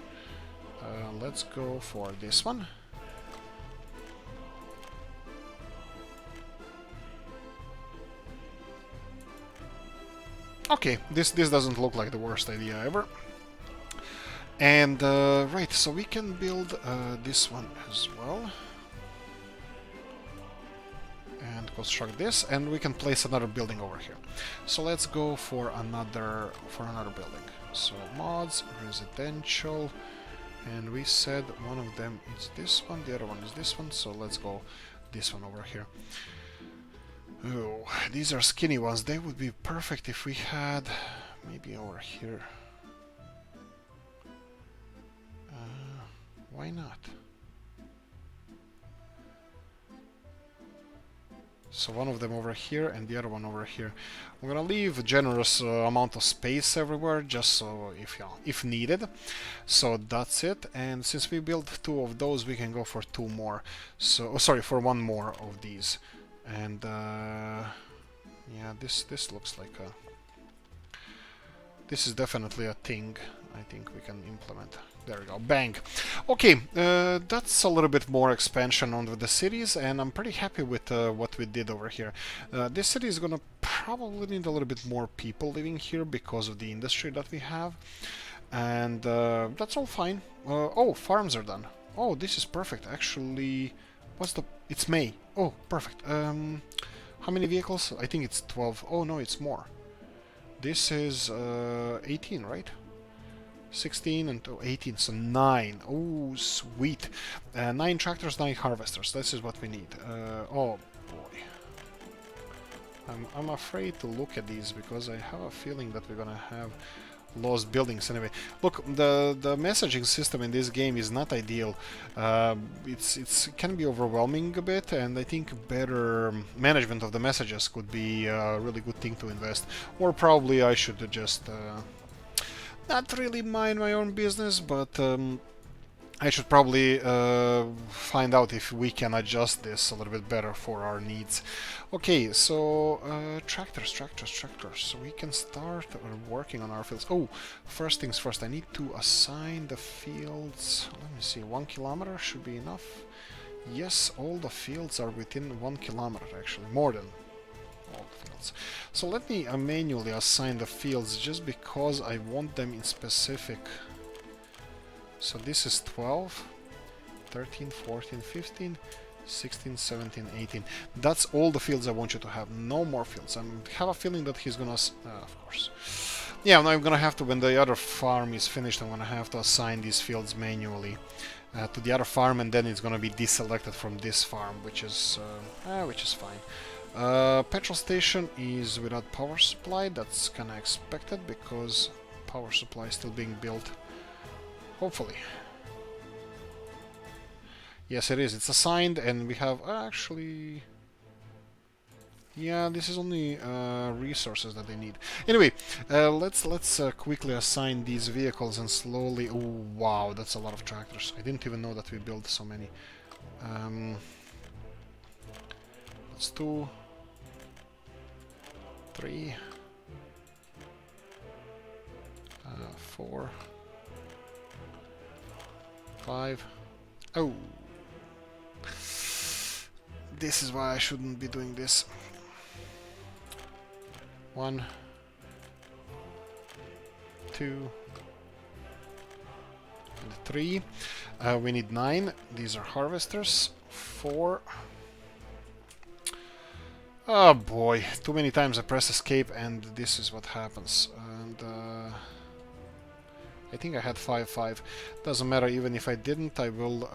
let's go for this one. Okay, this doesn't look like the worst idea ever. And right, so we can build this one as well. construct this, and we can place another building over here. So let's go for another building. So mods, residential, and we said one of them is this one, the other one is this one, so let's go this one over here. Oh, these are skinny ones. They would be perfect if we had maybe over here. Why not? So one of them over here and the other one over here. I'm gonna leave a generous amount of space everywhere, just so if needed. So that's it. And since we built 2 of those, we can go for 2 more. So sorry, for 1 more of these. And yeah, this looks like a. This is definitely a thing I think we can implement. There we go, bang. Okay, that's a little bit more expansion on the cities, and I'm pretty happy with what we did over here. This city is gonna probably need a little bit more people living here because of the industry that we have, and that's all fine. Oh, farms are done. Oh, this is perfect. Actually, it's May. Oh, perfect. How many vehicles? I think it's 12. Oh no, it's more. This is 18, right? 16 and 18, so 9. Oh, sweet. 9 tractors, 9 harvesters. This is what we need. Oh, boy. I'm afraid to look at these because I have a feeling that we're gonna have lost buildings anyway. Look, the messaging system in this game is not ideal. It can be overwhelming a bit, and I think better management of the messages could be a really good thing to invest. Or probably I should just not really mind my own business, but I should probably find out if we can adjust this a little bit better for our needs. Okay, so tractors. So we can start working on our fields. Oh, first things first, I need to assign the fields. Let me see, 1 kilometer should be enough. Yes, all the fields are within 1 kilometer, actually, more than all the fields. So let me manually assign the fields just because I want them in specific. So this is 12, 13, 14, 15, 16, 17, 18. That's all the fields I want you to have. No more fields. I have a feeling that he's gonna... of course. Yeah, now I'm gonna have to, when the other farm is finished, I'm gonna have to assign these fields manually to the other farm, and then it's gonna be deselected from this farm, which is fine. Petrol station is without power supply. That's kinda expected because power supply is still being built. Hopefully. Yes, it is. It's assigned, and we have actually... Yeah, this is only resources that they need. Anyway, let's quickly assign these vehicles and slowly... Oh, wow, that's a lot of tractors. I didn't even know that we built so many. That's 2, 3, 4, 5. Oh, this is why I shouldn't be doing this. 1, 2, and 3. We need 9. These are harvesters. 4. Oh boy, too many times I press escape and this is what happens. And I think I had 5, 5. Doesn't matter, even if I didn't, I will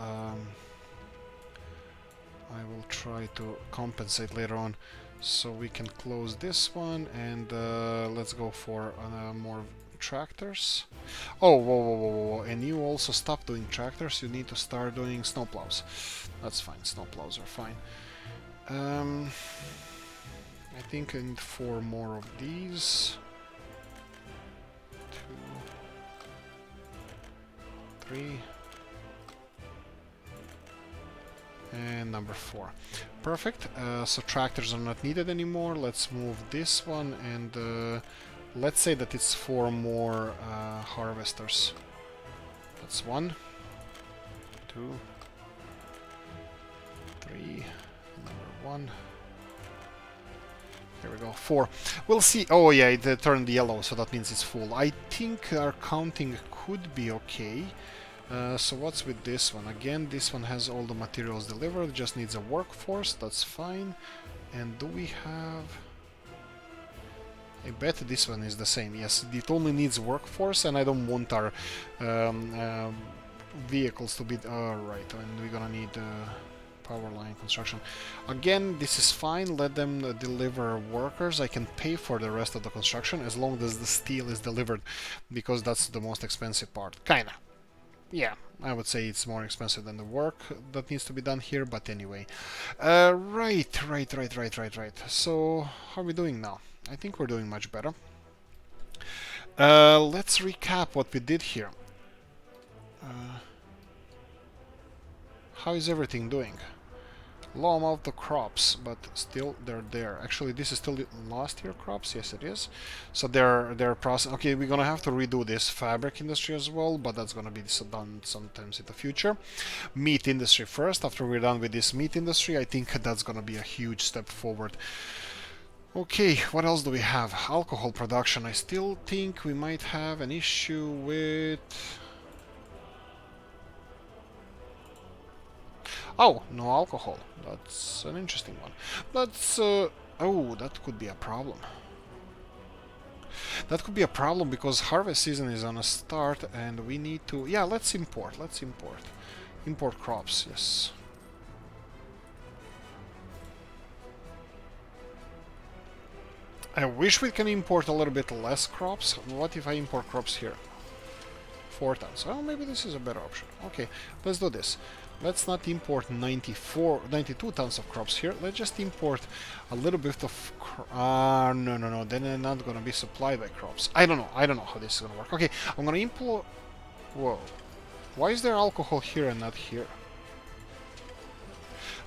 try to compensate later on. So we can close this one, and let's go for more tractors. Oh, whoa, and you also stop doing tractors, you need to start doing snowplows. That's fine, snowplows are fine. I think I need 4 more of these. 2, 3, and number 4. Perfect. So tractors are not needed anymore. Let's move this one, and let's say that it's 4 more harvesters. That's 1, 2, 3, number 1. There we go, 4. We'll see. Oh yeah, it turned yellow, so that means it's full. I think our counting could be okay. So what's with this one? Again, this one has all the materials delivered, just needs a workforce, that's fine. And do we have... I bet this one is the same. Yes, it only needs workforce, and I don't want our vehicles to be... Alright, and we're gonna need power line construction. Again, this is fine. Let them deliver workers. I can pay for the rest of the construction as long as the steel is delivered, because that's the most expensive part. Kinda. Yeah, I would say it's more expensive than the work that needs to be done here, but anyway. Right. So, how are we doing now? I think we're doing much better. Let's recap what we did here. How is everything doing? Low amount of crops, but still they're there. Actually, this is still last year crops. Yes, it is. So they're process. Okay, we're gonna have to redo this fabric industry as well, but that's gonna be done sometimes in the future. Meat industry first. After we're done with this meat industry, I think that's gonna be a huge step forward. Okay, what else do we have? Alcohol production. I still think we might have an issue with... Oh, no alcohol. That's an interesting one. That's... oh, that could be a problem. That could be a problem because harvest season is on a start and we need to... Yeah, let's import. Let's import. Import crops, yes. I wish we can import a little bit less crops. What if I import crops here? 4 tons. Well, maybe this is a better option. Okay, let's do this. Let's not import 92 tons of crops here. Let's just import a little bit of... no. Then they're not going to be supplied by crops. I don't know how this is going to work. Okay, I'm going to import... Whoa. Why is there alcohol here and not here?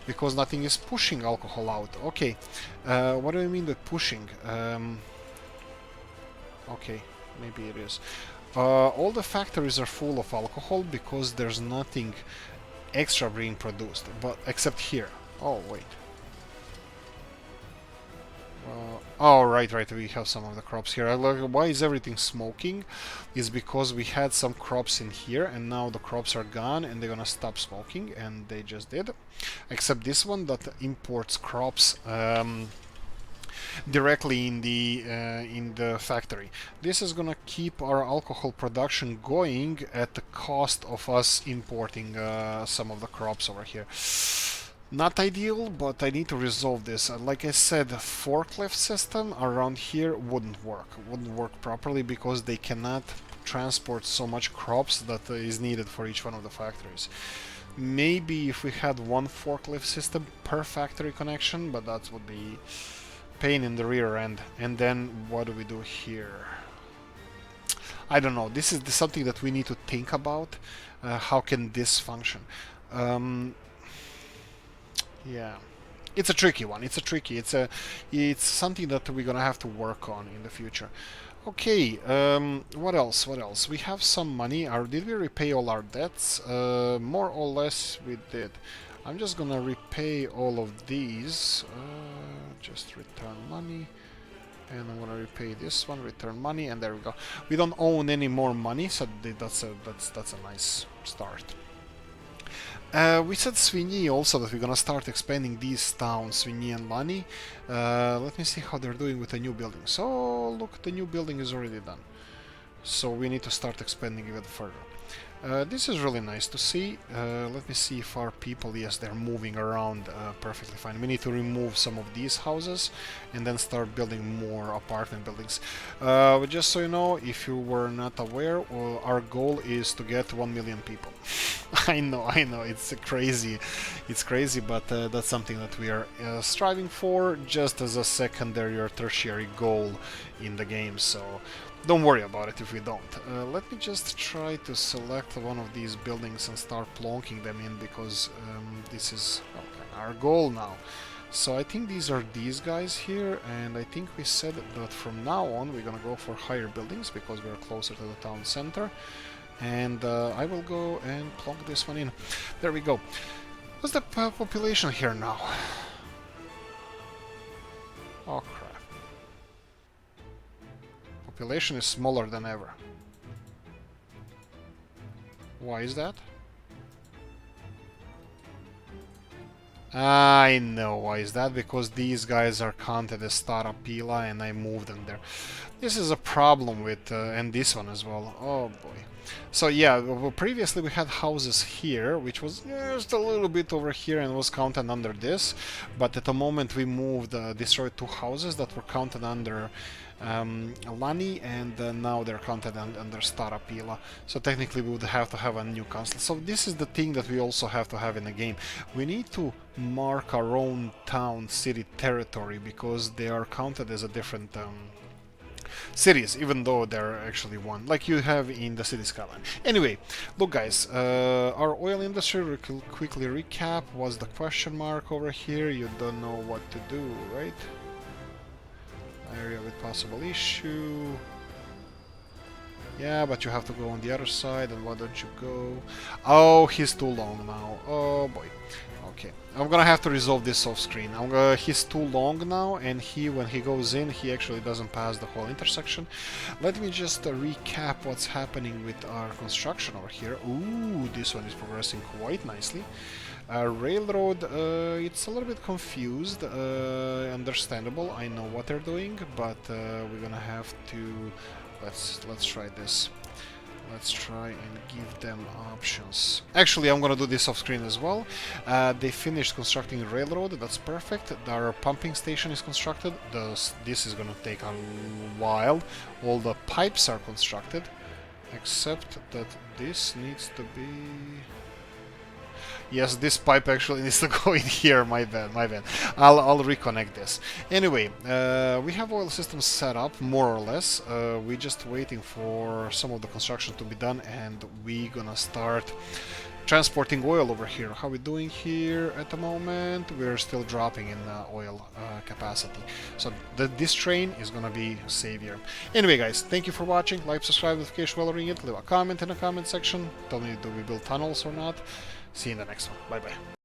Because nothing is pushing alcohol out. Okay, what do I mean by pushing? Okay, maybe it is. All the factories are full of alcohol because there's nothing extra being produced, but except here. Oh, wait. Oh, right, we have some of the crops here. Why is everything smoking? Is because we had some crops in here and now the crops are gone and they're gonna stop smoking, and they just did. Except this one that imports crops directly in the factory. This is gonna keep our alcohol production going at the cost of us importing some of the crops over here. Not ideal, but I need to resolve this. Like I said, the forklift system around here wouldn't work properly because they cannot transport so much crops that is needed for each one of the factories. Maybe if we had one forklift system per factory connection, but that would be pain in the rear end. And then what do we do here? I don't know. This is something that we need to think about. How can this function? Yeah, it's a tricky one. It's something that we're gonna have to work on in the future. Okay, what else? We have some money. Did we repay all our debts? More or less we did. I'm just gonna repay all of these. Just return money. And I'm gonna repay this one, return money, and there we go. We don't own any more money, so that's a nice start. We said Ceanwu also that we're gonna start expanding these towns, Ceanwu and Lani. Let me see how they're doing with the new building. So look, the new building is already done. So we need to start expanding even further. This is really nice to see. Let me see if our people, yes, they're moving around perfectly fine. We need to remove some of these houses and then start building more apartment buildings. Just so you know, if you were not aware, our goal is to get 1 million people. I know, it's crazy, but that's something that we are striving for just as a secondary or tertiary goal in the game, so don't worry about it if we don't. Let me just try to select one of these buildings and start plonking them in, because this is our goal now. So I think these are these guys here, and I think we said that from now on we're gonna go for higher buildings because we're closer to the town center. And I will go and plonk this one in. There we go. What's the population here now? Oh crap. Population is smaller than ever. Why is that? I know why is that, because these guys are counted as startup pila and I moved them there. This is a problem with, and this one as well. Oh boy. So yeah, well, previously we had houses here, which was just a little bit over here and was counted under this, but at the moment we moved, destroyed 2 houses that were counted under Lani, and now they're counted under startup pila. So technically we would have to have a new council. So this is the thing that we also have to have in the game. We need to mark our own town, city, territory, because they are counted as a different cities, even though they're actually one, like you have in the city skyline. Anyway, look guys, our oil industry, we will quickly recap, was the question mark over here. You don't know what to do, right? Area with possible issue. Yeah, but you have to go on the other side, and why don't you go? Oh, he's too long now. Oh boy. Okay, I'm gonna have to resolve this off screen. He's too long now, and when he goes in, he actually doesn't pass the whole intersection. Let me just recap what's happening with our construction over here. Ooh, this one is progressing quite nicely. Railroad, it's a little bit confused, understandable. I know what they're doing, but we're gonna have to let's try this. Let's try and give them options. Actually, I'm gonna do this off screen as well. They finished constructing a railroad. That's perfect. Our pumping station is constructed. This is gonna take a while. All the pipes are constructed, except that this needs to be. Yes, this pipe actually needs to go in here, my bad, my bad. I'll reconnect this. Anyway, we have oil systems set up, more or less. We're just waiting for some of the construction to be done, and we're gonna start transporting oil over here. How we doing here at the moment? We're still dropping in oil capacity. So this train is gonna be a savior. Anyway guys, thank you for watching. Like, subscribe, notification bell, ring it. Leave a comment in the comment section. Tell me, do we build tunnels or not? See you in the next one. Bye bye.